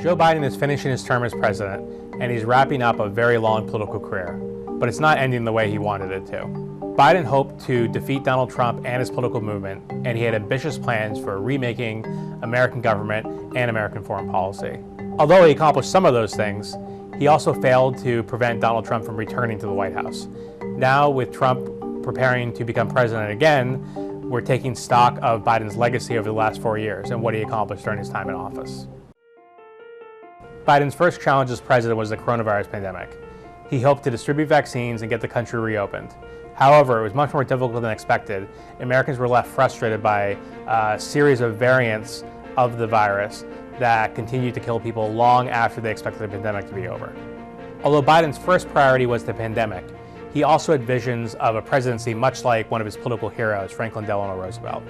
Joe Biden is finishing his term as president, and he's wrapping up a very long political career, but it's not ending the way he wanted it to. Biden hoped to defeat Donald Trump and his political movement, and he had ambitious plans for remaking American government and American foreign policy. Although he accomplished some of those things, he also failed to prevent Donald Trump from returning to the White House. Now, with Trump preparing to become president again, we're taking stock of Biden's legacy over the last 4 years and what he accomplished during his time in office. Biden's first challenge as president was the coronavirus pandemic. He hoped to distribute vaccines and get the country reopened. However, it was much more difficult than expected. Americans were left frustrated by a series of variants of the virus that continued to kill people long after they expected the pandemic to be over. Although Biden's first priority was the pandemic, he also had visions of a presidency much like one of his political heroes, Franklin Delano Roosevelt.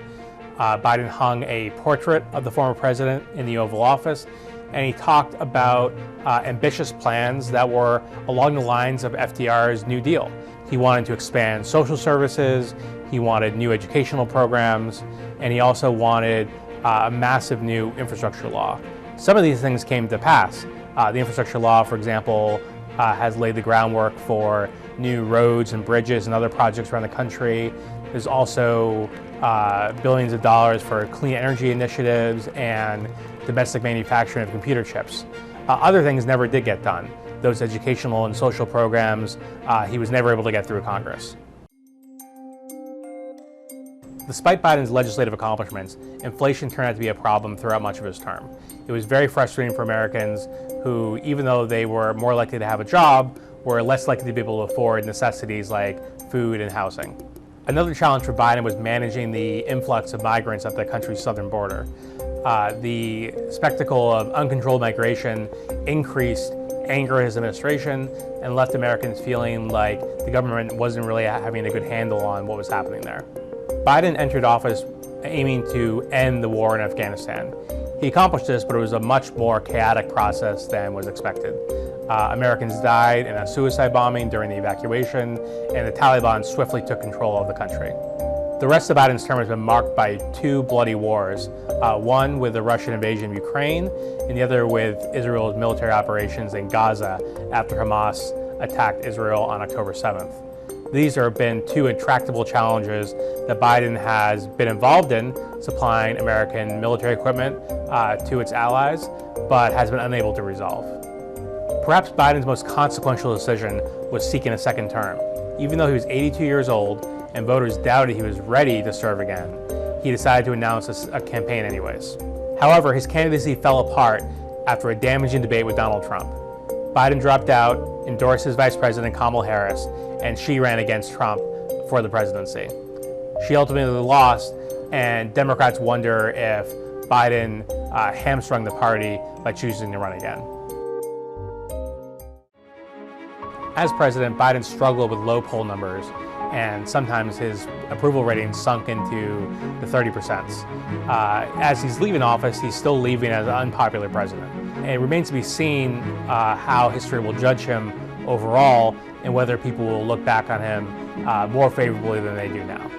Biden hung a portrait of the former president in the Oval Office, and he talked about ambitious plans that were along the lines of FDR's New Deal. He wanted to expand social services, he wanted new educational programs, and he also wanted a massive new infrastructure law. Some of these things came to pass. The infrastructure law, for example, has laid the groundwork for new roads and bridges and other projects around the country. There's also billions of dollars for clean energy initiatives and domestic manufacturing of computer chips. Other things never did get done. Those educational and social programs, he was never able to get through Congress. Despite Biden's legislative accomplishments, inflation turned out to be a problem throughout much of his term. It was very frustrating for Americans who, even though they were more likely to have a job, were less likely to be able to afford necessities like food and housing. Another challenge for Biden was managing the influx of migrants at the country's southern border. The spectacle of uncontrolled migration increased anger at his administration and left Americans feeling like the government wasn't really having a good handle on what was happening there. Biden entered office aiming to end the war in Afghanistan. He accomplished this, but it was a much more chaotic process than was expected. Americans died in a suicide bombing during the evacuation, and the Taliban swiftly took control of the country. The rest of Biden's term has been marked by two bloody wars, one with the Russian invasion of Ukraine, and the other with Israel's military operations in Gaza after Hamas attacked Israel on October 7th. These have been two intractable challenges that Biden has been involved in, supplying American military equipment to its allies, but has been unable to resolve. Perhaps Biden's most consequential decision was seeking a second term. Even though he was 82 years old and voters doubted he was ready to serve again, he decided to announce a campaign anyways. However, his candidacy fell apart after a damaging debate with Donald Trump. Biden dropped out, endorsed his Vice President Kamala Harris, and she ran against Trump for the presidency. She ultimately lost, and Democrats wonder if Biden hamstrung the party by choosing to run again. As president, Biden struggled with low poll numbers, and sometimes his approval rating sunk into the 30%. As he's leaving office, he's still leaving as an unpopular president. And it remains to be seen how history will judge him overall and whether people will look back on him more favorably than they do now.